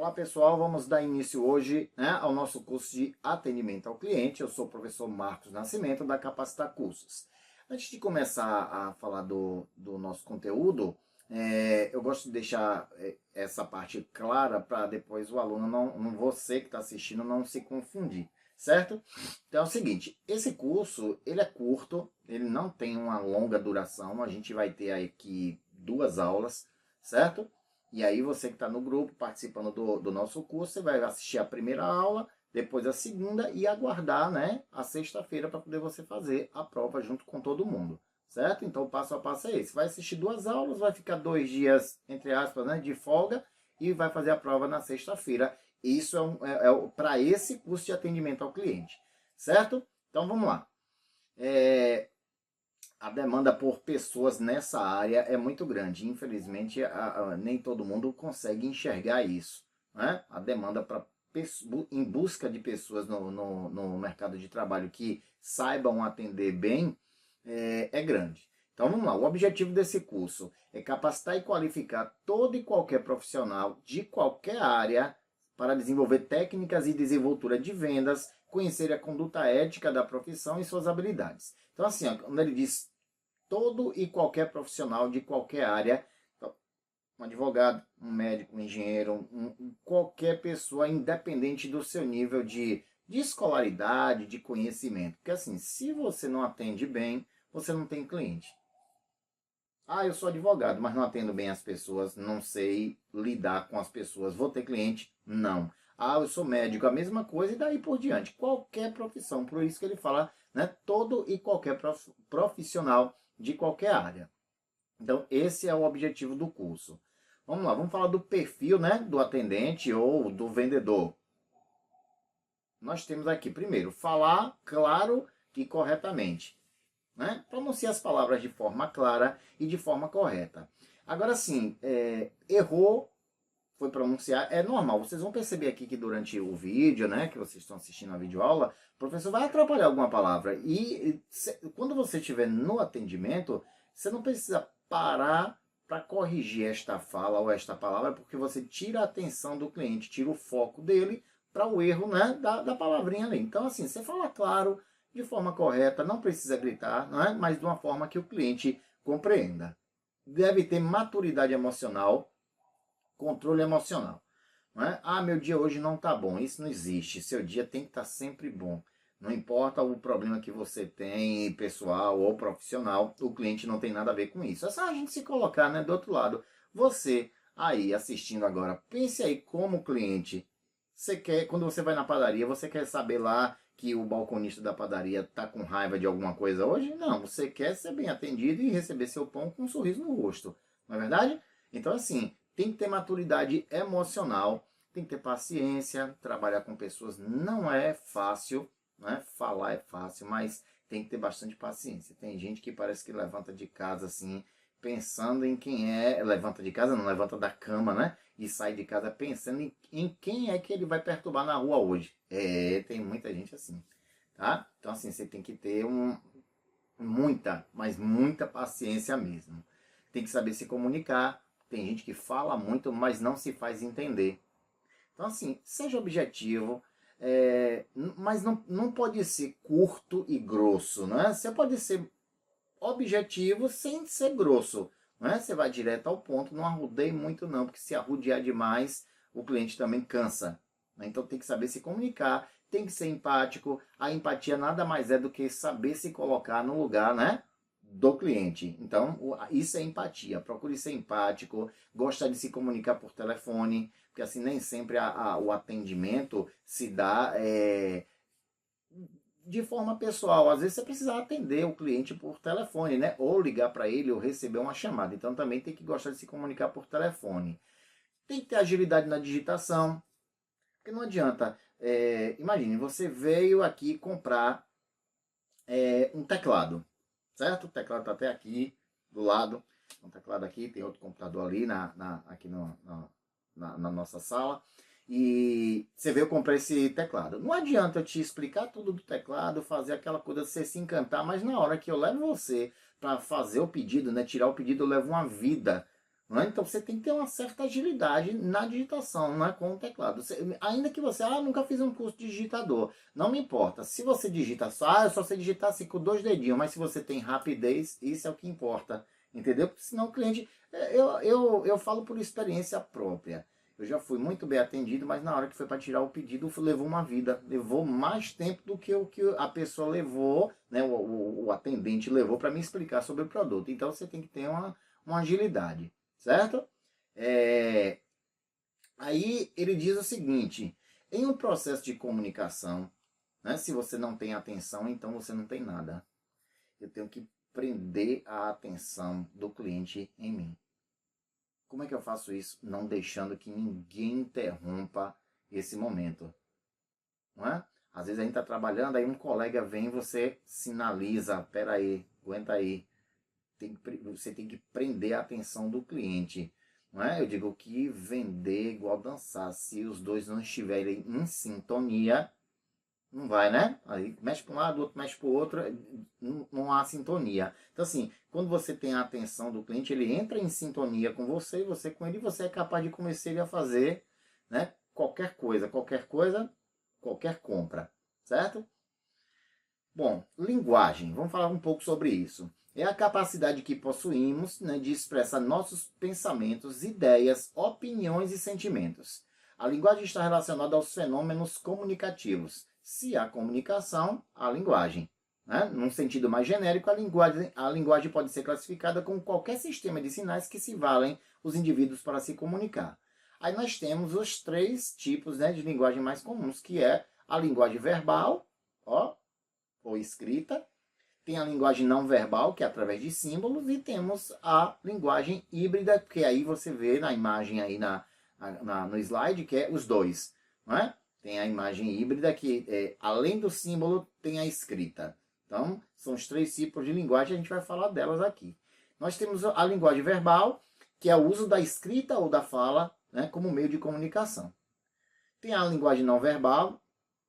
Olá pessoal, vamos dar início hoje, ao nosso curso de atendimento ao cliente. Eu sou o professor Marcos Nascimento da Capacitar Cursos. Antes de começar a falar do nosso conteúdo, eu gosto de deixar essa parte clara para depois o aluno, não você que está assistindo, não se confundir, certo? Então é o seguinte, esse curso ele é curto, ele não tem uma longa duração, a gente vai ter aqui 2 aulas, certo? E aí você que está no grupo, participando do nosso curso, você vai assistir a primeira aula, depois a segunda e aguardar, a sexta-feira para poder você fazer a prova junto com todo mundo, certo? Então o passo a passo é esse. Vai assistir 2 aulas, vai ficar 2 dias, entre aspas, de folga e vai fazer a prova na sexta-feira. Isso para esse curso de atendimento ao cliente, certo? Então vamos lá. A demanda por pessoas nessa área é muito grande. Infelizmente, nem todo mundo consegue enxergar isso, né? A demanda em busca de pessoas no mercado de trabalho que saibam atender bem é grande. Então vamos lá, o objetivo desse curso é capacitar e qualificar todo e qualquer profissional de qualquer área para desenvolver técnicas e desenvoltura de vendas, conhecer a conduta ética da profissão e suas habilidades. Então assim, quando ele diz todo e qualquer profissional de qualquer área, um advogado, um médico, um engenheiro, qualquer pessoa, independente do seu nível de escolaridade, de conhecimento. Porque assim, se você não atende bem, você não tem cliente. Eu sou advogado, mas não atendo bem as pessoas, não sei lidar com as pessoas, vou ter cliente? Não. Eu sou médico, a mesma coisa e daí por diante. Qualquer profissão, por isso que ele fala, todo e qualquer profissional de qualquer área. Então, esse é o objetivo do curso. Vamos lá, vamos falar do perfil, do atendente ou do vendedor. Nós temos aqui, primeiro, falar claro e corretamente. Pronunciar as palavras de forma clara e de forma correta. Agora sim, errou, foi pronunciar, é normal. Vocês vão perceber aqui que durante o vídeo, que vocês estão assistindo a videoaula, o professor vai atrapalhar alguma palavra. E quando você estiver no atendimento, você não precisa parar para corrigir esta fala ou esta palavra, porque você tira a atenção do cliente, tira o foco dele para o erro da palavrinha ali. Então assim, você fala claro, de forma correta, não precisa gritar, mas de uma forma que o cliente compreenda. Deve ter maturidade emocional, controle emocional. Meu dia hoje não está bom. Isso não existe. Seu dia tem que estar sempre bom. Não importa o problema que você tem, pessoal ou profissional, o cliente não tem nada a ver com isso. É só a gente se colocar do outro lado. Você aí assistindo agora, pense aí como cliente. Você quer, quando você vai na padaria, você quer saber lá que o balconista da padaria está com raiva de alguma coisa hoje? Não, você quer ser bem atendido e receber seu pão com um sorriso no rosto. Não é verdade? Então assim, tem que ter maturidade emocional, tem que ter paciência, trabalhar com pessoas não é fácil, falar é fácil, mas tem que ter bastante paciência. Tem gente que parece que levanta de casa assim, pensando em quem é, levanta de casa não, levanta da cama, e sai de casa pensando em quem é que ele vai perturbar na rua hoje. Tem muita gente assim, tá? Então assim, você tem que ter muita, mas muita paciência mesmo. Tem que saber se comunicar. Tem gente que fala muito, mas não se faz entender. Então assim, seja objetivo, mas não pode ser curto e grosso, Você pode ser objetivo sem ser grosso, Você vai direto ao ponto, não arrudeie muito não, porque se arrudear demais, o cliente também cansa. Então tem que saber se comunicar, tem que ser empático. A empatia nada mais é do que saber se colocar no lugar, do cliente. Então, isso é empatia. Procure ser empático, gosta de se comunicar por telefone, porque assim nem sempre o atendimento se dá de forma pessoal. Às vezes você precisa atender o cliente por telefone, ou ligar para ele ou receber uma chamada. Então também tem que gostar de se comunicar por telefone. Tem que ter agilidade na digitação, porque não adianta. Imagine, você veio aqui comprar um teclado, certo? O teclado está até aqui do lado. Um teclado aqui, tem outro computador ali aqui na nossa sala. E você veio comprar esse teclado. Não adianta eu te explicar tudo do teclado, fazer aquela coisa de você se encantar, mas na hora que eu levo você para fazer o pedido, tirar o pedido, eu levo uma vida Não é? Então você tem que ter uma certa agilidade na digitação, não é, com o teclado. Ainda que você, nunca fiz um curso de digitador, não me importa. Se você digita só, eu só sei digitar assim com 2 dedinhos, mas se você tem rapidez, isso é o que importa, entendeu? Porque senão o cliente, eu falo por experiência própria. Eu já fui muito bem atendido, mas na hora que foi para tirar o pedido, levou uma vida. Levou mais tempo do que o que a pessoa levou, né, o atendente levou para me explicar sobre o produto. Então você tem que ter uma agilidade. Certo? É, aí ele diz o seguinte: em um processo de comunicação, né, se você não tem atenção, então você não tem nada. Eu tenho que prender a atenção do cliente em mim. Como é que eu faço isso? Não deixando que ninguém interrompa esse momento. Não é? Às vezes a gente está trabalhando, aí um colega vem e você sinaliza: peraí, aguenta aí. Você tem que prender a atenção do cliente. Não é? Eu digo que vender é igual dançar. Se os dois não estiverem em sintonia, não vai, né? Aí mexe para um lado, o outro mexe para o outro, não há sintonia. Então, assim, quando você tem a atenção do cliente, ele entra em sintonia com você, e você com ele, e você é capaz de convencer ele a fazer, né, qualquer coisa, qualquer compra, certo? Bom, linguagem. Vamos falar um pouco sobre isso. É a capacidade que possuímos, né, de expressar nossos pensamentos, ideias, opiniões e sentimentos. A linguagem está relacionada aos fenômenos comunicativos. Se há comunicação, há linguagem. Né? Num sentido mais genérico, a linguagem pode ser classificada como qualquer sistema de sinais que se valem os indivíduos para se comunicar. Aí nós temos os 3 tipos, né, de linguagem mais comuns, que é a linguagem verbal, ó, ou escrita, tem a linguagem não verbal, que é através de símbolos, e temos a linguagem híbrida, que aí você vê na imagem aí no slide, que é os dois. Não é? Tem a imagem híbrida, que além do símbolo tem a escrita. Então, são os 3 tipos de linguagem, a gente vai falar delas aqui. Nós temos a linguagem verbal, que é o uso da escrita ou da fala, né, como meio de comunicação. Tem a linguagem não verbal,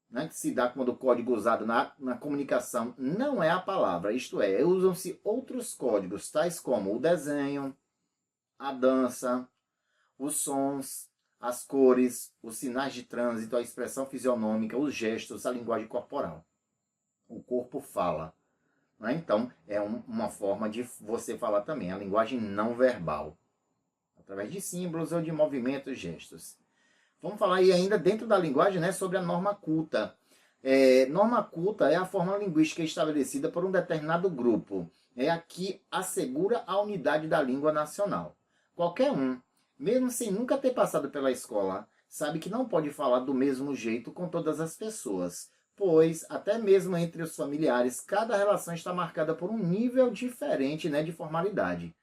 né, que se dá quando o código usado na comunicação não é a palavra, isto é, usam-se outros códigos, tais como o desenho, a dança, os sons, as cores, os sinais de trânsito, a expressão fisionômica, os gestos, a linguagem corporal. O corpo fala. Né? Então, é uma forma de você falar também, a linguagem não verbal, através de símbolos ou de movimentos, gestos. Vamos falar aí ainda dentro da linguagem, né, sobre a norma culta. Norma culta é a forma linguística estabelecida por um determinado grupo. É a que assegura a unidade da língua nacional. Qualquer um, mesmo sem nunca ter passado pela escola, sabe que não pode falar do mesmo jeito com todas as pessoas, pois, até mesmo entre os familiares, cada relação está marcada por um nível diferente, né, de formalidade.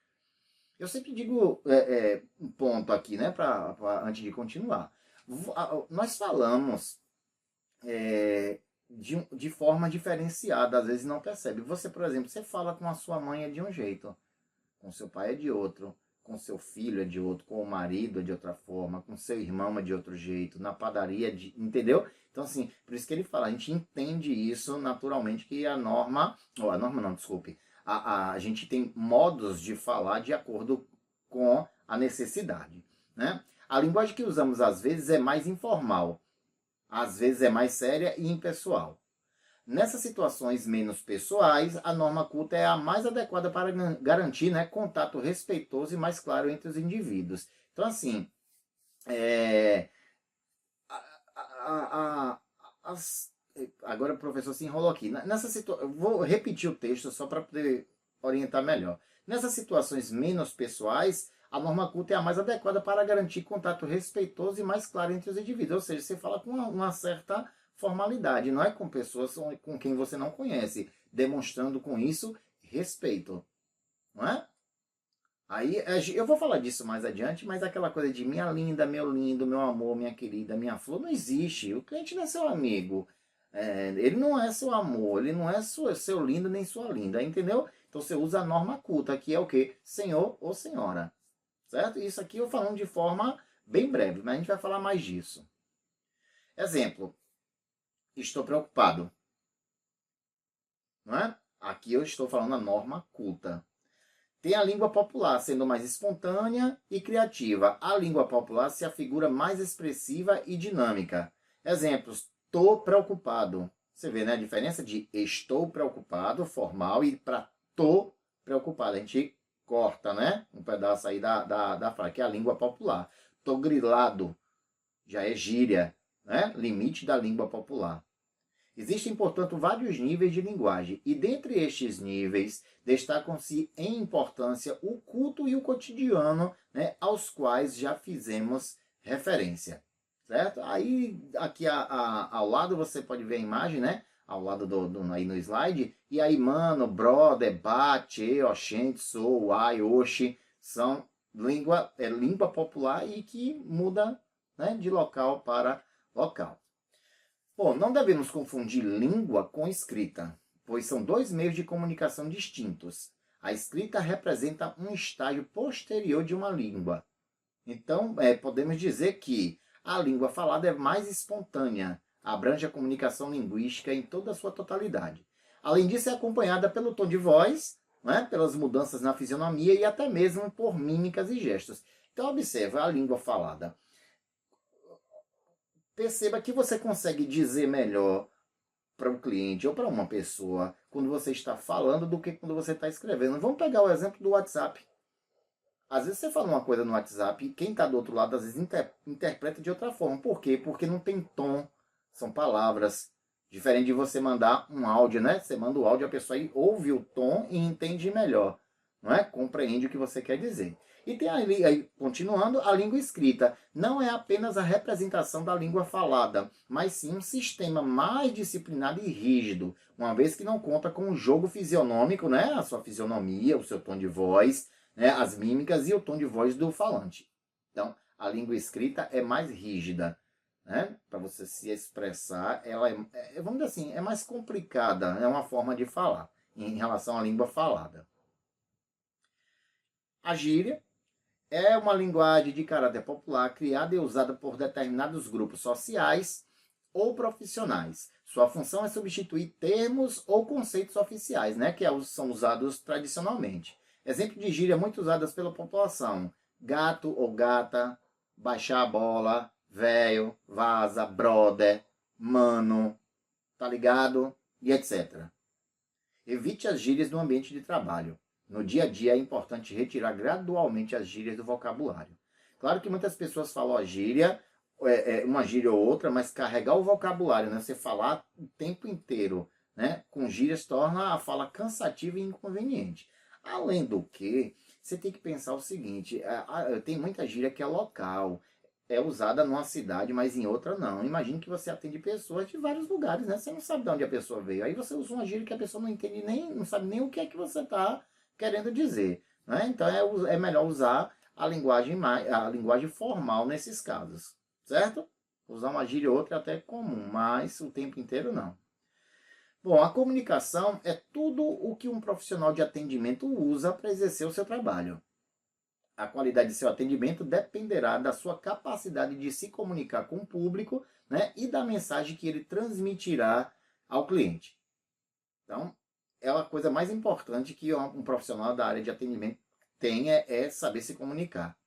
Eu sempre digo um ponto aqui, né, antes de continuar. Nós falamos de forma diferenciada, às vezes não percebe. Você, por exemplo, você fala com a sua mãe é de um jeito, com seu pai é de outro, com seu filho é de outro, com o marido é de outra forma, com seu irmão é de outro jeito, na padaria, entendeu? Então, assim, por isso que ele fala, a gente entende isso naturalmente, que a norma, ou a norma não, desculpe, a gente tem modos de falar de acordo com a necessidade, né? A linguagem que usamos às vezes é mais informal, às vezes é mais séria e impessoal. Nessas situações menos pessoais, a norma culta é a mais adequada para garantir, né, contato respeitoso e mais claro entre os indivíduos. Então, assim, é, a, a, as, agora o professor se enrolou aqui. Eu vou repetir o texto só para poder orientar melhor. Nessas situações menos pessoais, a norma culta é a mais adequada para garantir contato respeitoso e mais claro entre os indivíduos. Ou seja, você fala com uma certa formalidade, não é com pessoas com quem você não conhece, demonstrando com isso respeito, não é? Aí eu vou falar disso mais adiante, mas aquela coisa de minha linda, meu lindo, meu amor, minha querida, minha flor, não existe. O cliente não é seu amigo. Ele não é seu amor, ele não é seu lindo nem sua linda, entendeu? Então você usa a norma culta, que é o quê? Senhor ou senhora. Certo? Isso aqui eu falando de forma bem breve, mas a gente vai falar mais disso. Exemplo. Estou preocupado. Não é? Aqui eu estou falando a norma culta. Tem a língua popular, sendo mais espontânea e criativa. A língua popular se afigura mais expressiva e dinâmica. Exemplos: tô preocupado. Você vê, né, a diferença de estou preocupado, formal, e para tô preocupado. A gente corta, né, um pedaço aí da frase, que é a língua popular. Tô grilado, já é gíria, né, limite da língua popular. Existem, portanto, vários níveis de linguagem, e dentre estes níveis destacam-se em importância o culto e o cotidiano, né, aos quais já fizemos referência. Certo? Aí, aqui ao lado, você pode ver a imagem, né? Ao lado aí no slide. E aí, mano, brother, bate, oxente, sou, ai, oxi, são língua popular e que muda, né, de local para local. Bom, não devemos confundir língua com escrita, pois são dois meios de comunicação distintos. A escrita representa um estágio posterior de uma língua. Então, podemos dizer que a língua falada é mais espontânea, abrange a comunicação linguística em toda a sua totalidade. Além disso, é acompanhada pelo tom de voz, né, pelas mudanças na fisionomia e até mesmo por mímicas e gestos. Então, observa a língua falada. Perceba que você consegue dizer melhor para um cliente ou para uma pessoa quando você está falando do que quando você está escrevendo. Vamos pegar o exemplo do WhatsApp. Às vezes você fala uma coisa no WhatsApp e quem está do outro lado às vezes interpreta de outra forma. Por quê? Porque não tem tom, são palavras. Diferente de você mandar um áudio, né? Você manda o áudio, a pessoa aí ouve o tom e entende melhor, não é? Compreende o que você quer dizer. E tem aí, continuando, a língua escrita. Não é apenas a representação da língua falada, mas sim um sistema mais disciplinado e rígido, uma vez que não conta com o jogo fisionômico, né? A sua fisionomia, o seu tom de voz, né? As mímicas e o tom de voz do falante. Então, a língua escrita é mais rígida, né? Para você se expressar, ela vamos dizer assim, é mais complicada, é uma forma de falar em relação à língua falada. A gíria é uma linguagem de caráter popular criada e usada por determinados grupos sociais ou profissionais. Sua função é substituir termos ou conceitos oficiais, né, que são usados tradicionalmente. Exemplo de gíria muito usadas pela população: gato ou gata, baixar a bola, velho, vaza, brother, mano, tá ligado? E etc. Evite as gírias no ambiente de trabalho. No dia a dia é importante retirar gradualmente as gírias do vocabulário. Claro que muitas pessoas falam a gíria, uma gíria ou outra, mas carregar o vocabulário, né? Você falar o tempo inteiro, né, com gírias torna a fala cansativa e inconveniente. Além do que, você tem que pensar o seguinte: tem muita gíria que é local, é usada numa cidade, mas em outra não. Imagine que você atende pessoas de vários lugares, né? Você não sabe de onde a pessoa veio. Aí você usa uma gíria que a pessoa não entende nem, não sabe nem o que é que você está querendo dizer, né? Então é melhor usar a linguagem formal nesses casos, certo? Usar uma gíria ou outra é até comum, mas o tempo inteiro não. Bom, a comunicação é tudo o que um profissional de atendimento usa para exercer o seu trabalho. A qualidade de seu atendimento dependerá da sua capacidade de se comunicar com o público, né, e da mensagem que ele transmitirá ao cliente. Então, é a coisa mais importante que um profissional da área de atendimento tem é saber se comunicar.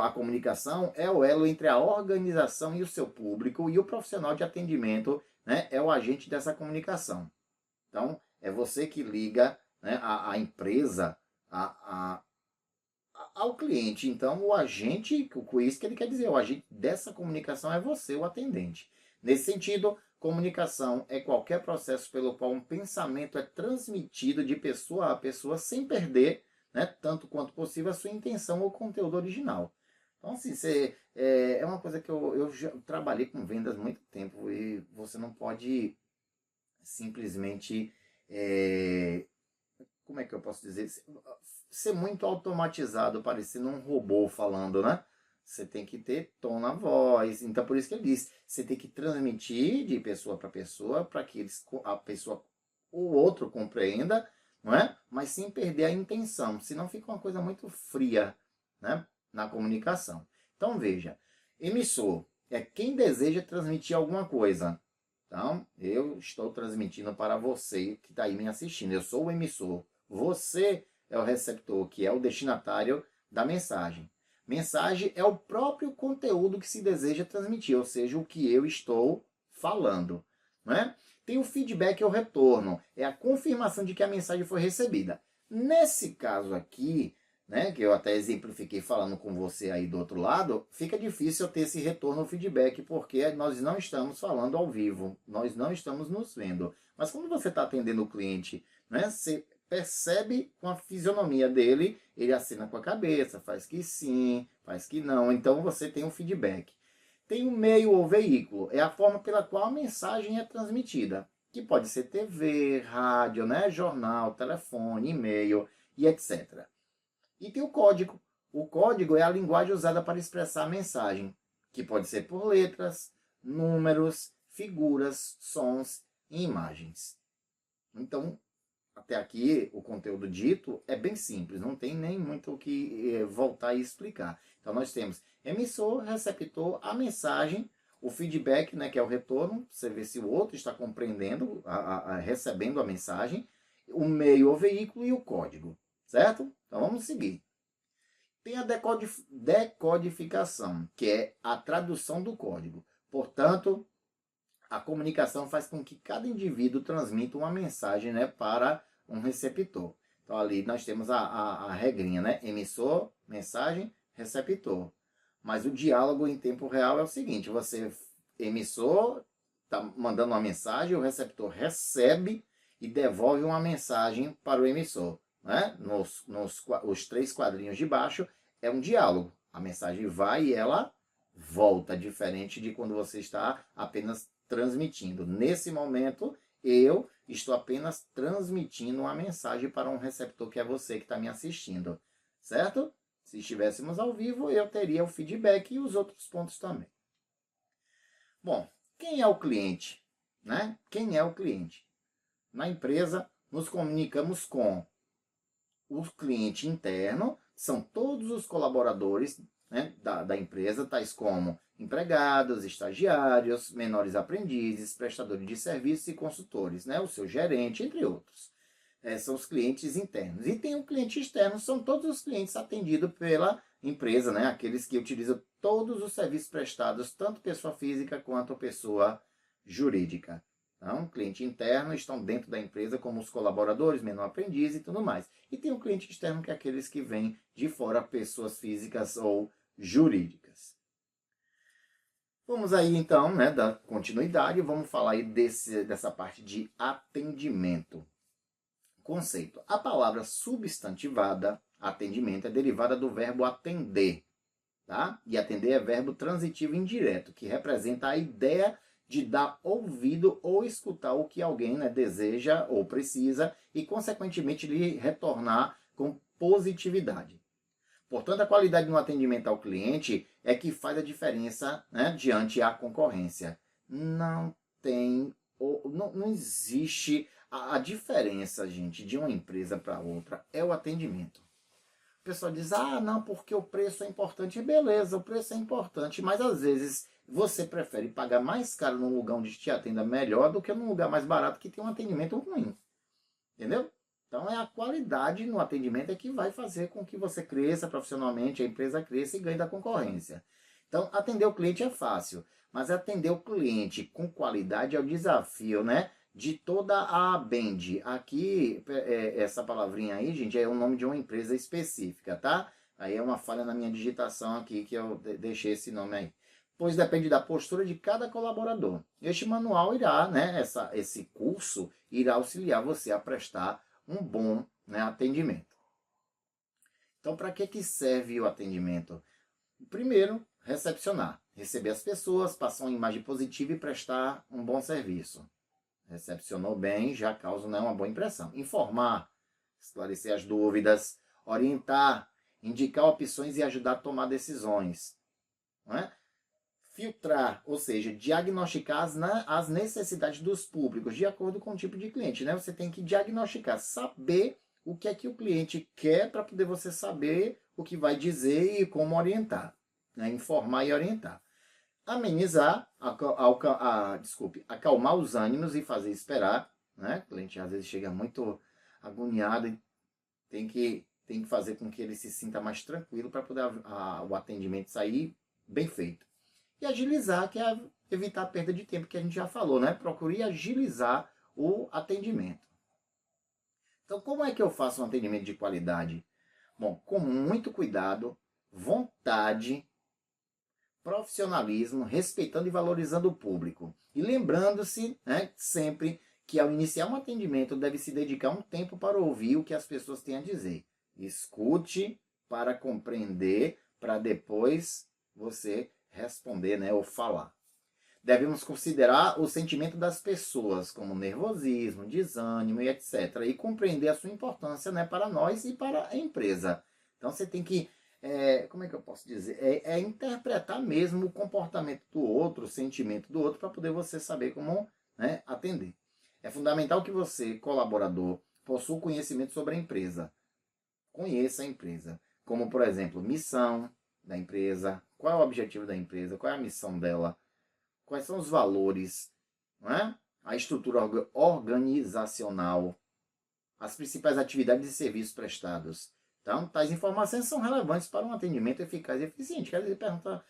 A comunicação é o elo entre a organização e o seu público, e o profissional de atendimento, né, é o agente dessa comunicação. Então, é você que liga, né, a empresa ao cliente. Então, o agente, com isso que ele quer dizer, o agente dessa comunicação é você, o atendente. Nesse sentido, comunicação é qualquer processo pelo qual um pensamento é transmitido de pessoa a pessoa sem perder, né, tanto quanto possível, a sua intenção ou conteúdo original. Então, assim, é uma coisa que eu já trabalhei com vendas há muito tempo e você não pode simplesmente, como é que eu posso dizer, ser muito automatizado, parecendo um robô falando, né? Você tem que ter tom na voz. Então, por isso que ele diz, você tem que transmitir de pessoa para pessoa, para que o outro compreenda, não é? Mas sem perder a intenção, senão fica uma coisa muito fria, né, na comunicação. Então, veja, emissor é quem deseja transmitir alguma coisa. Então, eu estou transmitindo para você que está aí me assistindo. Eu sou o emissor. Você é o receptor, que é o destinatário da mensagem. Mensagem é o próprio conteúdo que se deseja transmitir, ou seja, o que eu estou falando, né? Tem o feedback, é o retorno, é a confirmação de que a mensagem foi recebida. Nesse caso aqui, né, que eu até exemplifiquei falando com você aí do outro lado, fica difícil eu ter esse retorno ou feedback, porque nós não estamos falando ao vivo, nós não estamos nos vendo. Mas quando você está atendendo o cliente, né, você percebe com a fisionomia dele, ele acena com a cabeça, faz que sim, faz que não, então você tem um feedback. Tem o meio ou veículo, é a forma pela qual a mensagem é transmitida, que pode ser TV, rádio, né, jornal, telefone, e-mail e etc. E tem o código. O código é a linguagem usada para expressar a mensagem, que pode ser por letras, números, figuras, sons e imagens. Então, até aqui, o conteúdo dito é bem simples, não tem nem muito o que voltar e explicar. Então, nós temos emissor, receptor, a mensagem, o feedback, né, que é o retorno, você vê se o outro está compreendendo, recebendo a mensagem, o meio ou veículo e o código, certo? Então, vamos seguir. Tem a decodificação, que é a tradução do código. Portanto, a comunicação faz com que cada indivíduo transmita uma mensagem, né, para um receptor. Então ali nós temos a regrinha, né? Emissor, mensagem, receptor. Mas o diálogo em tempo real é o seguinte, você, emissor, está mandando uma mensagem, o receptor recebe e devolve uma mensagem para o emissor. Né? Os 3 quadrinhos de baixo é um diálogo. A mensagem vai e ela volta, diferente de quando você está apenas transmitindo. Nesse momento, eu estou apenas transmitindo uma mensagem para um receptor que é você que está me assistindo, certo? Se estivéssemos ao vivo, eu teria o feedback e os outros pontos também. Bom, quem é o cliente? Né? Quem é o cliente? Na empresa, nos comunicamos com o cliente interno, são todos os colaboradores, né, da empresa, tais como empregados, estagiários, menores aprendizes, prestadores de serviços e consultores, né, o seu gerente, entre outros. São os clientes internos. E tem o cliente externo, são todos os clientes atendidos pela empresa, né, aqueles que utilizam todos os serviços prestados, tanto pessoa física quanto pessoa jurídica. Então, cliente interno estão dentro da empresa como os colaboradores, menor aprendiz e tudo mais. E tem o cliente externo, que é aqueles que vêm de fora, pessoas físicas ou jurídicas. Vamos aí então, né, dar continuidade, vamos falar aí dessa parte de atendimento. Conceito. A palavra substantivada, atendimento, é derivada do verbo atender. Tá? E atender é verbo transitivo indireto, que representa a ideia de dar ouvido ou escutar o que alguém, né, deseja ou precisa e, consequentemente, lhe retornar com positividade. Portanto, a qualidade no atendimento ao cliente é que faz a diferença, né, diante a concorrência. Não tem, não existe a diferença, gente, de uma empresa para outra é o atendimento. O pessoal diz, não, porque o preço é importante. Beleza, o preço é importante, mas às vezes você prefere pagar mais caro num lugar onde te atenda melhor do que num lugar mais barato que tem um atendimento ruim. Entendeu? Então é a qualidade no atendimento é que vai fazer com que você cresça profissionalmente, a empresa cresça e ganhe da concorrência. Então, atender o cliente é fácil, mas atender o cliente com qualidade é o desafio, né? De toda a Bend. Aqui, essa palavrinha aí, gente, é o nome de uma empresa específica, tá? Aí é uma falha na minha digitação aqui que eu deixei esse nome aí. Pois depende da postura de cada colaborador. Este manual irá, né, esse curso irá auxiliar você a prestar um bom, né, atendimento. Então, para que serve o atendimento? Primeiro, recepcionar. Receber as pessoas, passar uma imagem positiva e prestar um bom serviço. Recepcionou bem, já causa, né, uma boa impressão. Informar, esclarecer as dúvidas, orientar, indicar opções e ajudar a tomar decisões. Não é? Filtrar, ou seja, diagnosticar as necessidades dos públicos de acordo com o tipo de cliente. Né? Você tem que diagnosticar, saber o que é que o cliente quer para poder você saber o que vai dizer e como orientar. Né? Informar e orientar. Amenizar, acalmar os ânimos e fazer esperar. Né? O cliente às vezes chega muito agoniado e tem que tem que fazer com que ele se sinta mais tranquilo para poder o atendimento sair bem feito. E agilizar, que é evitar a perda de tempo, que a gente já falou, né? Procure agilizar o atendimento. Então, como é que eu faço um atendimento de qualidade? Bom, com muito cuidado, vontade, profissionalismo, respeitando e valorizando o público. E lembrando-se, né, sempre que ao iniciar um atendimento deve se dedicar um tempo para ouvir o que as pessoas têm a dizer. Escute para compreender, para depois você responder, né, ou falar. Devemos considerar o sentimento das pessoas, como nervosismo, desânimo e etc. E compreender a sua importância, né, para nós e para a empresa. Então você tem que, como é que eu posso dizer? Interpretar mesmo o comportamento do outro, o sentimento do outro, para poder você saber como, né, atender. É fundamental que você, colaborador, possua conhecimento sobre a empresa. Conheça a empresa. Como, por exemplo, missão da empresa, qual é o objetivo da empresa, qual é a missão dela, quais são os valores, não é? A estrutura organizacional, as principais atividades e serviços prestados. Então, tais informações são relevantes para um atendimento eficaz e eficiente. Quer dizer, pergunta,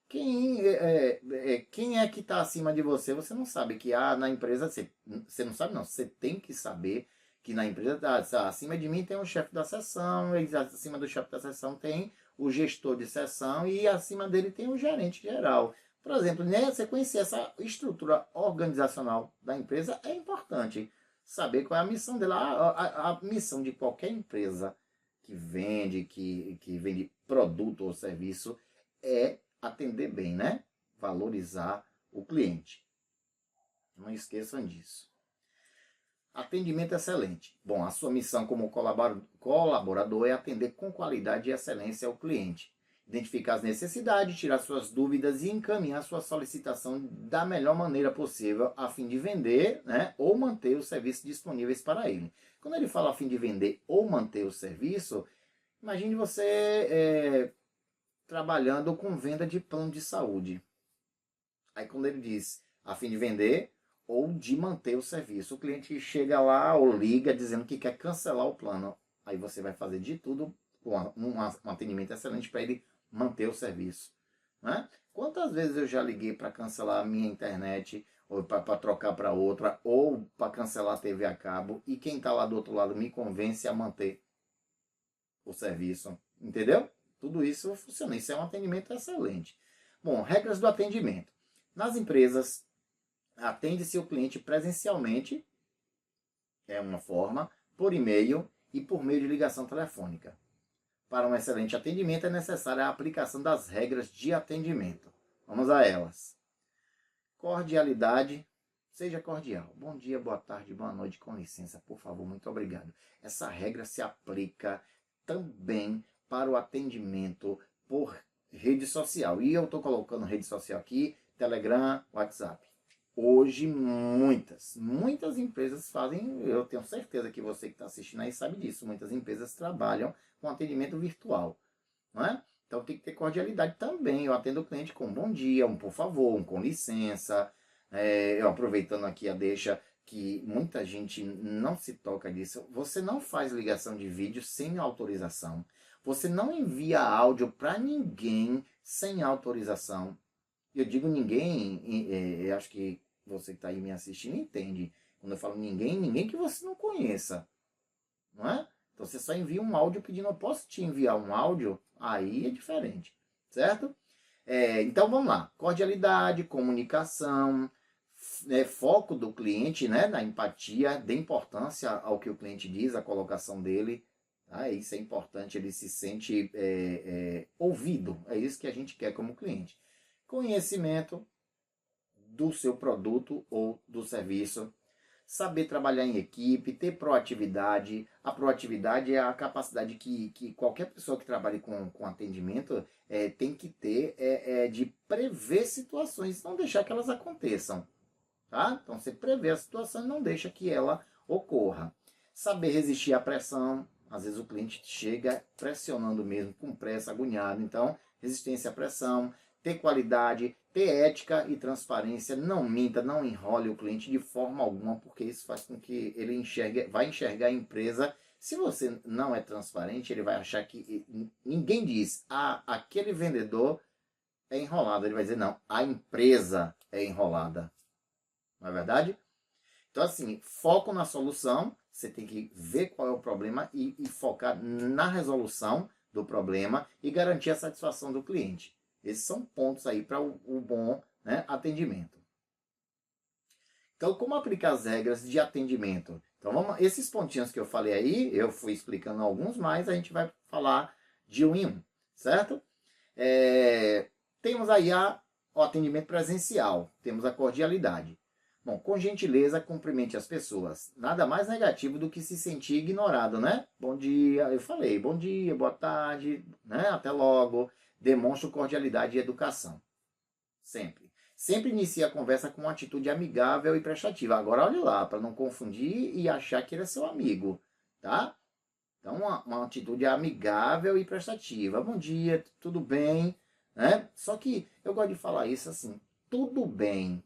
quem é que está acima de você? Você não sabe que na empresa, você não sabe não, você tem que saber que na empresa, acima de mim tem o chefe da seção, e acima do chefe da seção tem o gestor de seção e acima dele tem o gerente geral. Por exemplo, né, você conhecer essa estrutura organizacional da empresa é importante. Saber qual é a missão dela. A missão de qualquer empresa que vende produto ou serviço é atender bem, né? Valorizar o cliente. Não esqueçam disso. Atendimento excelente. Bom, a sua missão como colaborador é atender com qualidade e excelência ao cliente. Identificar as necessidades, tirar suas dúvidas e encaminhar sua solicitação da melhor maneira possível a fim de vender, né, ou manter os serviços disponíveis para ele. Quando ele fala a fim de vender ou manter o serviço, imagine você trabalhando com venda de plano de saúde. Aí quando ele diz a fim de vender ou de manter o serviço, o cliente chega lá ou liga dizendo que quer cancelar o plano. Aí você vai fazer de tudo com um atendimento excelente para ele manter o serviço. Né? Quantas vezes eu já liguei para cancelar a minha internet, ou para trocar para outra, ou para cancelar a TV a cabo, e quem está lá do outro lado me convence a manter o serviço. Entendeu? Tudo isso funciona. Isso é um atendimento excelente. Bom, regras do atendimento. Nas empresas, atende-se o cliente presencialmente, é uma forma, por e-mail e por meio de ligação telefônica. Para um excelente atendimento é necessária a aplicação das regras de atendimento. Vamos a elas. Cordialidade, seja cordial. Bom dia, boa tarde, boa noite, com licença, por favor, muito obrigado. Essa regra se aplica também para o atendimento por rede social. E eu estou colocando rede social aqui, Telegram, WhatsApp. Hoje muitas empresas fazem, eu tenho certeza que você que está assistindo aí sabe disso, muitas empresas trabalham com atendimento virtual, não é? Então tem que ter cordialidade também. Eu atendo o cliente com um bom dia, um por favor, um com licença. Eu aproveitando aqui a deixa que muita gente não se toca disso. Você não faz ligação de vídeo sem autorização. Você não envia áudio para ninguém sem autorização. Eu digo ninguém, eu acho que você que está aí me assistindo entende. Quando eu falo ninguém que você não conheça, não é? Então você só envia um áudio pedindo, eu posso te enviar um áudio? Aí é diferente, certo? Então vamos lá, cordialidade, comunicação, foco do cliente, né, na empatia, dê importância ao que o cliente diz, a colocação dele. Isso é importante, ele se sente ouvido, é isso que a gente quer como cliente. Conhecimento do seu produto ou do serviço, saber trabalhar em equipe, ter proatividade. A proatividade é a capacidade que qualquer pessoa que trabalhe com atendimento tem que ter de prever situações, não deixar que elas aconteçam. Tá? Então você prevê a situação e não deixa que ela ocorra. Saber resistir à pressão. Às vezes o cliente chega pressionando mesmo, com pressa, agoniado. Então, resistência à pressão, ter qualidade, ter ética e transparência. Não minta, não enrole o cliente de forma alguma, porque isso faz com que ele vai enxergar a empresa Se você não é transparente, ele vai achar que ninguém diz, ah, aquele vendedor é enrolado. Ele vai dizer, não, a empresa é enrolada. Não é verdade? Então, assim, foco na solução. Você tem que ver qual é o problema e focar na resolução do problema e garantir a satisfação do cliente. Esses são pontos aí para o bom, né, atendimento. Então, como aplicar as regras de atendimento? Então, esses pontinhos que eu falei aí, eu fui explicando alguns, mas a gente vai falar de um em um, certo? Temos aí o atendimento presencial, temos a cordialidade. Bom, com gentileza, cumprimente as pessoas. Nada mais negativo do que se sentir ignorado, né? Bom dia, eu falei, bom dia, boa tarde, né? Até logo. Demonstra cordialidade e educação. Sempre. Sempre inicia a conversa com uma atitude amigável e prestativa. Agora, olhe lá, para não confundir e achar que ele é seu amigo, tá? Então, uma atitude amigável e prestativa. Bom dia, tudo bem? Né? Só que eu gosto de falar isso assim, tudo bem.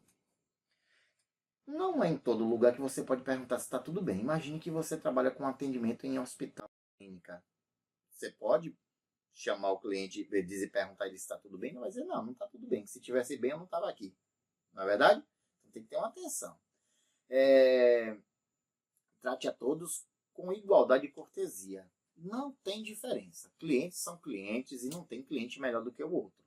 Não é em todo lugar que você pode perguntar se está tudo bem. Imagine que você trabalha com atendimento em hospital, clínica. Você pode chamar o cliente e perguntar ele se está tudo bem? Não vai dizer, não está tudo bem. Se tivesse bem, eu não estava aqui. Não é verdade? Então tem que ter uma atenção. Trate a todos com igualdade e cortesia. Não tem diferença. Clientes são clientes e não tem cliente melhor do que o outro.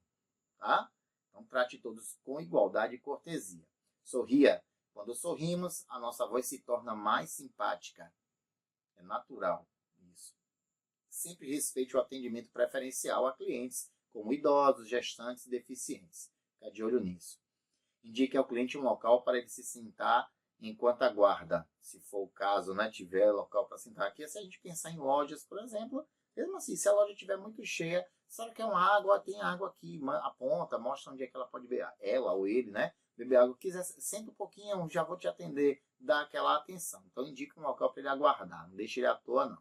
Tá? Então trate todos com igualdade e cortesia. Sorria. Quando sorrimos, a nossa voz se torna mais simpática. É natural isso. Sempre respeite o atendimento preferencial a clientes, como idosos, gestantes e deficientes. Fica de olho nisso. Indique ao cliente um local para ele se sentar enquanto aguarda. Se for o caso, né, tiver local para sentar aqui. Se a gente pensar em lojas, por exemplo, mesmo assim, se a loja estiver muito cheia, se ela quer uma água, tem água aqui, aponta, mostra onde é que ela pode beber, ela ou ele, né? Beber água. Quiser, senta um pouquinho, já vou te atender, dá aquela atenção. Então indica um local para ele aguardar, não deixe ele à toa, não.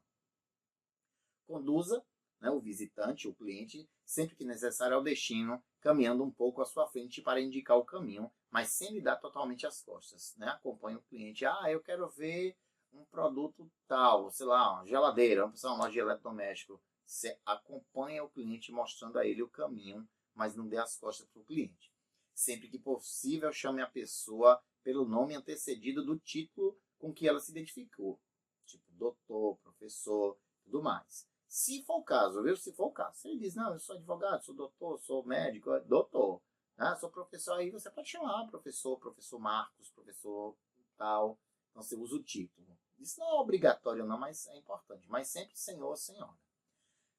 Conduza, né, o visitante, o cliente, sempre que necessário ao destino, caminhando um pouco à sua frente para indicar o caminho, mas sem lhe dar totalmente as costas. Né? Acompanhe o cliente. Ah, eu quero ver um produto tal, sei lá, uma geladeira, vamos pensar uma loja de eletrodoméstico. Você acompanha o cliente mostrando a ele o caminho, mas não dê as costas para o cliente. Sempre que possível, chame a pessoa pelo nome antecedido do título com que ela se identificou. Tipo, doutor, professor, tudo mais. Se for o caso, viu? Se for o caso. Se ele diz, não, eu sou advogado, sou doutor, sou médico, doutor. Né? Sou professor, aí você pode chamar professor, professor Marcos, professor tal. Então você usa o título. Isso não é obrigatório não, mas é importante. Mas sempre senhor ou senhora.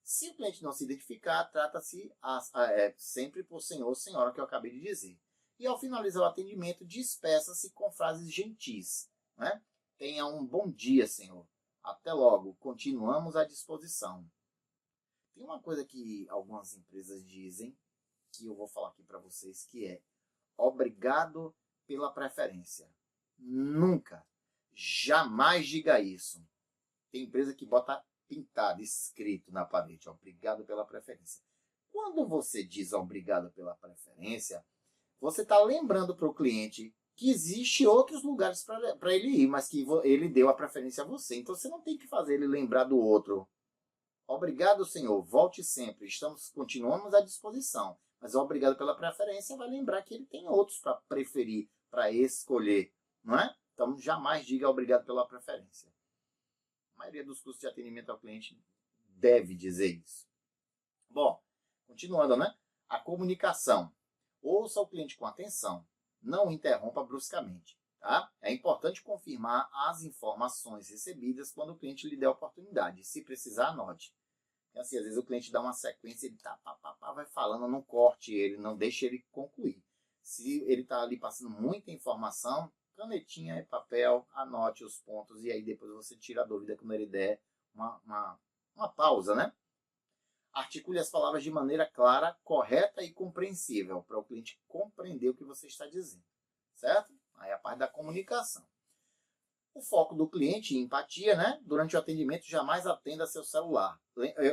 Se o cliente não se identificar, trata-se sempre por senhor ou senhora, que eu acabei de dizer. E ao finalizar o atendimento, despeça-se com frases gentis. Né? Tenha um bom dia, senhor. Até logo. Continuamos à disposição. Tem uma coisa que algumas empresas dizem, que eu vou falar aqui para vocês, que é obrigado pela preferência. Nunca, jamais diga isso. Tem empresa que bota pintado, escrito na parede, obrigado pela preferência. Quando você diz obrigado pela preferência, você está lembrando para o cliente que existe outros lugares para ele ir, mas que ele deu a preferência a você. Então você não tem que fazer ele lembrar do outro. Obrigado, senhor. Volte sempre. Continuamos à disposição. Mas obrigado pela preferência vai lembrar que ele tem outros para preferir, para escolher, não é? Então jamais diga obrigado pela preferência. A maioria dos cursos de atendimento ao cliente deve dizer isso. Bom, continuando, né? A comunicação. Ouça o cliente com atenção. Não o interrompa bruscamente. Tá? É importante confirmar as informações recebidas quando o cliente lhe der a oportunidade. Se precisar, anote. Assim, às vezes o cliente dá uma sequência, ele vai falando, não corte ele, não deixe ele concluir. Se ele está ali passando muita informação, canetinha e papel, anote os pontos e aí depois você tira a dúvida quando ele der uma pausa, né? Articule as palavras de maneira clara, correta e compreensível, para o cliente compreender o que você está dizendo, certo? Aí a parte da comunicação. O foco do cliente em empatia, né? Durante o atendimento, jamais atenda seu celular.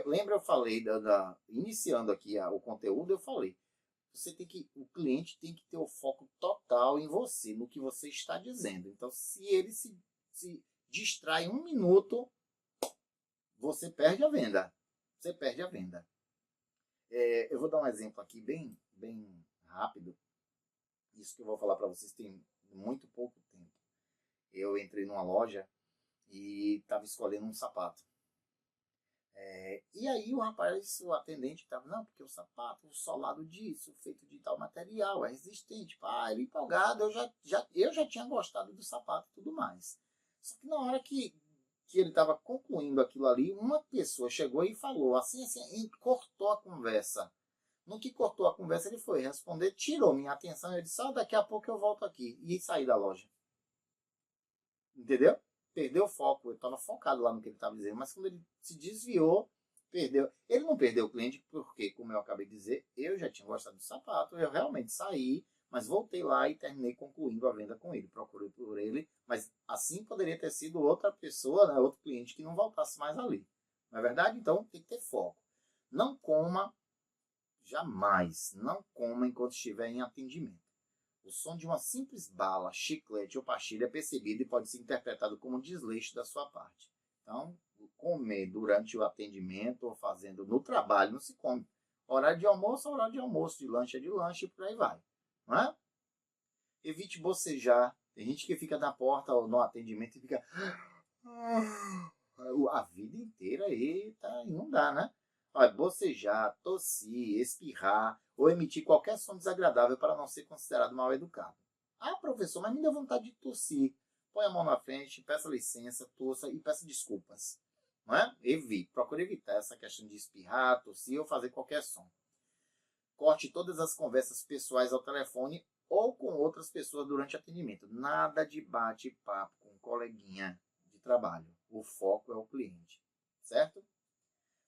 Lembra, eu falei, iniciando aqui o conteúdo, eu falei, o cliente tem que ter o foco total em você, no que você está dizendo. Então, se ele se distrai um minuto, você perde a venda. Você perde a venda. Eu vou dar um exemplo aqui bem rápido. Isso que eu vou falar para vocês tem muito pouco tempo. Eu entrei numa loja e estava escolhendo um sapato. E aí o rapaz, o atendente, estava, não, porque o sapato, o solado disso, feito de tal material, é resistente. Pá, ele empolgado, eu já tinha gostado do sapato e tudo mais. Só que na hora que ele estava concluindo aquilo ali, uma pessoa chegou e falou assim, e cortou a conversa. No que cortou a conversa, ele foi responder, tirou minha atenção, eu disse, daqui a pouco eu volto aqui. E saí da loja. Entendeu? Perdeu o foco. Eu estava focado lá no que ele estava dizendo, mas quando ele se desviou, perdeu. Ele não perdeu o cliente porque, como eu acabei de dizer, eu já tinha gostado do sapato, eu realmente saí, mas voltei lá e terminei concluindo a venda com ele. Procurei por ele, mas assim poderia ter sido outra pessoa, né, outro cliente que não voltasse mais ali. Não é verdade? Então tem que ter foco. Não coma, jamais, não coma enquanto estiver em atendimento. O som de uma simples bala, chiclete ou pastilha é percebido e pode ser interpretado como um desleixo da sua parte. Então, comer durante o atendimento ou fazendo no trabalho não se come. Horário de almoço é horário de almoço, de lanche é de lanche e por aí vai. Não é? Evite bocejar. Tem gente que fica na porta ou no atendimento e fica a vida inteira, eita, e não dá, né? Olha, bocejar, tossir, espirrar ou emitir qualquer som desagradável para não ser considerado mal educado. Ah, professor, mas me deu vontade de tossir. Põe a mão na frente, peça licença, tossa e peça desculpas. Não é? Evite, procure evitar essa questão de espirrar, tossir ou fazer qualquer som. Corte todas as conversas pessoais ao telefone ou com outras pessoas durante o atendimento. Nada de bate-papo com um coleguinha de trabalho. O foco é o cliente, certo?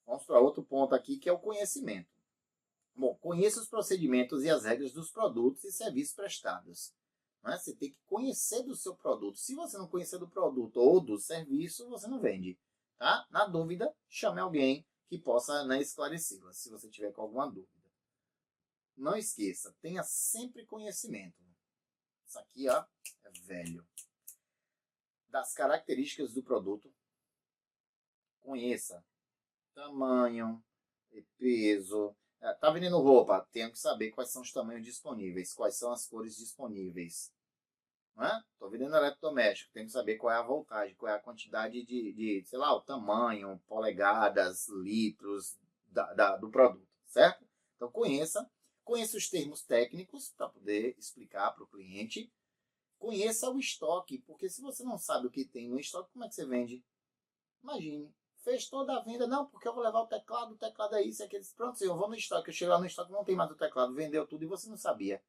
Vamos para outro ponto aqui, que é o conhecimento. Bom, conheça os procedimentos e as regras dos produtos e serviços prestados. Não é? Você tem que conhecer do seu produto. Se você não conhecer do produto ou do serviço, você não vende. Tá? Na dúvida, chame alguém que possa, né, esclarecê-la, se você tiver com alguma dúvida. Não esqueça, tenha sempre conhecimento. Isso aqui, ó, é velho. Das características do produto, conheça tamanho, peso. Tá vendendo roupa? Tenho que saber quais são os tamanhos disponíveis, quais são as cores disponíveis. Estou vendendo eletrodoméstico, tenho que saber qual é a voltagem, qual é a quantidade sei lá, o tamanho, polegadas, litros do produto, certo? Então conheça os termos técnicos para poder explicar para o cliente. Conheça o estoque, porque se você não sabe o que tem no estoque, como é que você vende? Imagine, fez toda a venda, não, porque eu vou levar o teclado é isso, é aquele. Pronto, eu vou no estoque, eu chego lá no estoque, não tem mais o teclado, vendeu tudo e você não sabia.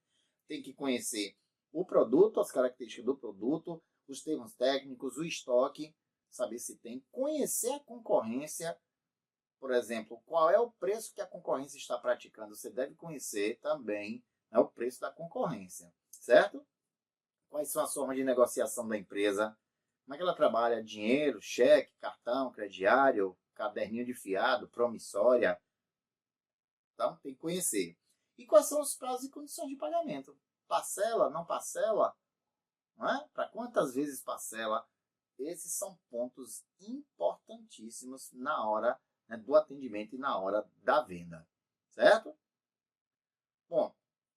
Tem que conhecer o produto, as características do produto, os termos técnicos, o estoque, saber se tem, conhecer a concorrência, por exemplo, qual é o preço que a concorrência está praticando, você deve conhecer também, né, o preço da concorrência, certo? Quais são as formas de negociação da empresa, como é que ela trabalha, dinheiro, cheque, cartão, crediário, caderninho de fiado, promissória, então tem que conhecer. E quais são os prazos e condições de pagamento? Parcela, não parcela? Não é? Para quantas vezes parcela? Esses são pontos importantíssimos na hora, né, do atendimento e na hora da venda. Certo? Bom,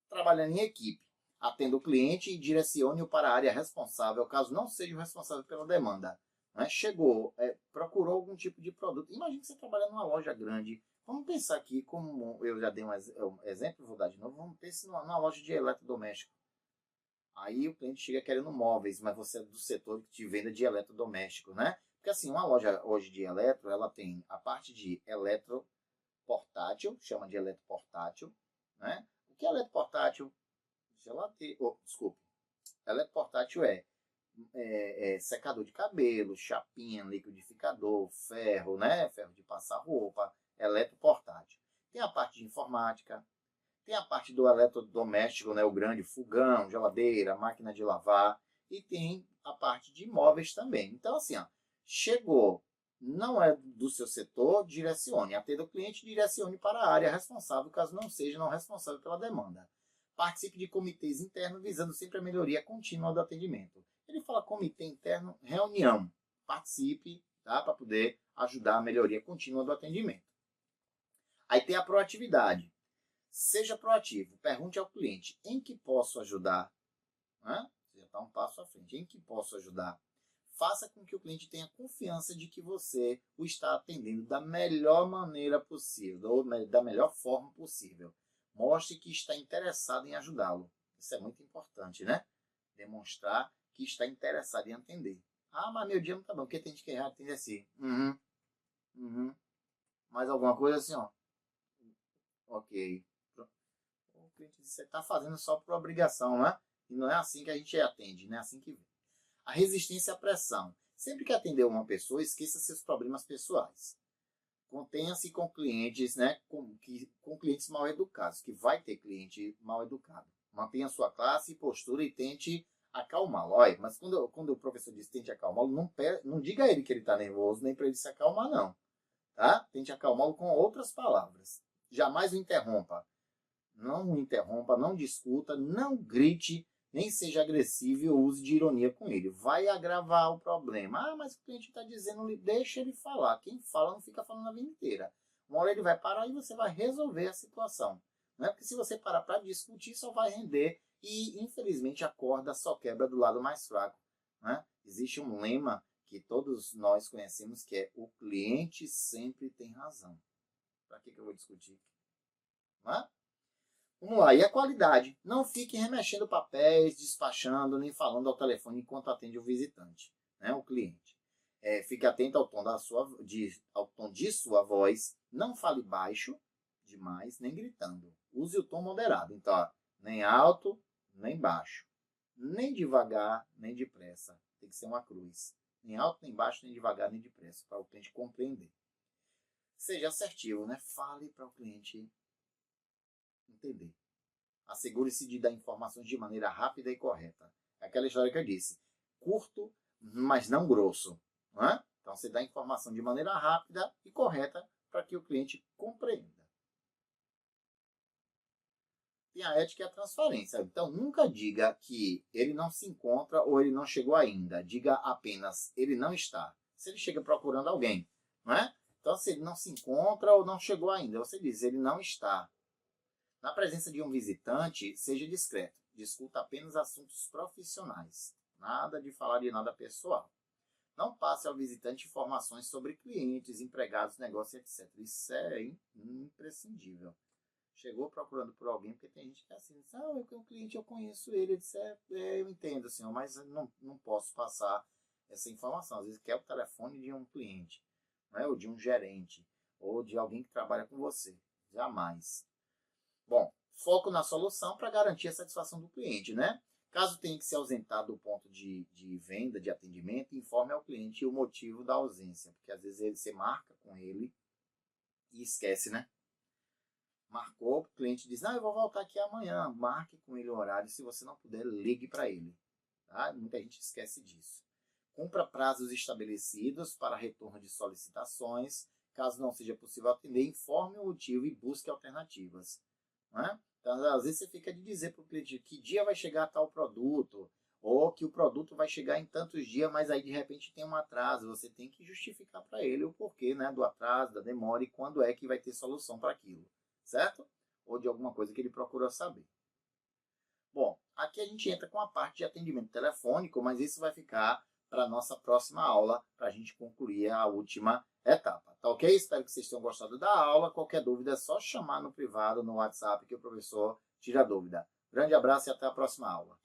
trabalhando em equipe. Atenda o cliente e direcione-o para a área responsável, caso não seja o responsável pela demanda. Né? Chegou, procurou algum tipo de produto. Imagina que você trabalha numa loja grande. Vamos pensar aqui, como eu já dei um exemplo, vou dar de novo. Vamos pensar numa loja de eletrodoméstico. Aí o cliente chega querendo móveis, mas você é do setor de venda de eletrodoméstico, né? Porque assim, uma loja hoje de eletro, ela tem a parte de eletroportátil, chama de eletroportátil, né? O que é eletroportátil? Geladeira, desculpe. Eletroportátil é secador de cabelo, chapinha, liquidificador, ferro, né? Ferro de passar roupa, eletroportátil. Tem a parte de informática, tem a parte do eletrodoméstico, né? O grande fogão, geladeira, máquina de lavar, e tem a parte de imóveis também. Então, assim, ó, chegou, não é do seu setor, direcione. Atenda o cliente, direcione para a área responsável, caso não seja não responsável pela demanda. Participe de comitês internos, visando sempre a melhoria contínua do atendimento. Ele fala comitê interno, reunião. Participe, tá? Para poder ajudar a melhoria contínua do atendimento. Aí tem a proatividade. Seja proativo, pergunte ao cliente, em que posso ajudar? Você já está um passo à frente, em que posso ajudar? Faça com que o cliente tenha confiança de que você o está atendendo da melhor maneira possível, ou da melhor forma possível. Mostre que está interessado em ajudá-lo. Isso é muito importante, né? Demonstrar que está interessado em atender. Ah, mas meu dia não está bom, porque tem gente que atende assim. Mais alguma coisa assim, ó. Ok. O cliente diz, você está fazendo só por obrigação, né? E não é assim que a gente atende, não é assim que vem. A resistência à pressão. Sempre que atender uma pessoa, esqueça seus problemas pessoais. Contenha-se com clientes, né, com clientes mal educados, que vai ter cliente mal educado. Mantenha sua classe e postura e tente acalmá-lo. Olha, mas quando o professor diz tente acalmá-lo, não diga a ele que ele está nervoso, nem para ele se acalmar, não. Tá? Tente acalmá-lo com outras palavras. Jamais o interrompa. Não o interrompa, não discuta, não grite, nem seja agressivo ou use de ironia com ele. Vai agravar o problema. Ah, mas o cliente está dizendo, deixa ele falar. Quem fala não fica falando a vida inteira. Uma hora ele vai parar e você vai resolver a situação. Não é porque se você parar para discutir, só vai render. E, infelizmente, a corda só quebra do lado mais fraco. Né? Existe um lema que todos nós conhecemos, que é o cliente sempre tem razão. Para que eu vou discutir? Não é? Vamos lá, e a qualidade? Não fique remexendo papéis, despachando, nem falando ao telefone enquanto atende o visitante, né, o cliente. Fique atento ao tom, ao tom de sua voz, não fale baixo demais, nem gritando. Use o tom moderado, então, ó, nem alto, nem baixo. Nem devagar, nem depressa. Tem que ser uma cruz. Nem alto, nem baixo, nem devagar, nem depressa, para o cliente compreender. Seja assertivo, né? Fale para o cliente entender. Assegure-se de dar informações de maneira rápida e correta. É aquela história que eu disse. Curto, mas não grosso. Não é? Então, você dá informação de maneira rápida e correta para que o cliente compreenda. Tem a ética e a transparência. Então, nunca diga que ele não se encontra ou ele não chegou ainda. Diga apenas, ele não está. Se ele chega procurando alguém, não é? Então, se ele não se encontra ou não chegou ainda, você diz, ele não está. Na presença de um visitante, seja discreto. Discuta apenas assuntos profissionais. Nada de falar de nada pessoal. Não passe ao visitante informações sobre clientes, empregados, negócios, etc. Isso é imprescindível. Chegou procurando por alguém, porque tem gente que é assim, o cliente eu conheço ele, disse, eu entendo, senhor, mas não posso passar essa informação. Às vezes quer o telefone de um cliente, não é? Ou de um gerente, ou de alguém que trabalha com você. Jamais. Bom, foco na solução para garantir a satisfação do cliente, né? Caso tenha que se ausentar do ponto de venda, de atendimento, informe ao cliente o motivo da ausência, porque às vezes você marca com ele e esquece, né? Marcou, o cliente diz, não, eu vou voltar aqui amanhã. Marque com ele o horário, se você não puder, ligue para ele. Tá? Muita gente esquece disso. Cumpra prazos estabelecidos para retorno de solicitações. Caso não seja possível atender, informe o motivo e busque alternativas. Não é? Então, às vezes você fica de dizer para o cliente que dia vai chegar tal produto, ou que o produto vai chegar em tantos dias, mas aí de repente tem um atraso. Você tem que justificar para ele o porquê, né, do atraso, da demora e quando é que vai ter solução para aquilo. Certo? Ou de alguma coisa que ele procurou saber. Bom, aqui a gente entra com a parte de atendimento telefônico, mas isso vai ficar para a nossa próxima aula, para a gente concluir a última etapa. Tá ok? Espero que vocês tenham gostado da aula. Qualquer dúvida é só chamar no privado, no WhatsApp, que o professor tira a dúvida. Grande abraço e até a próxima aula.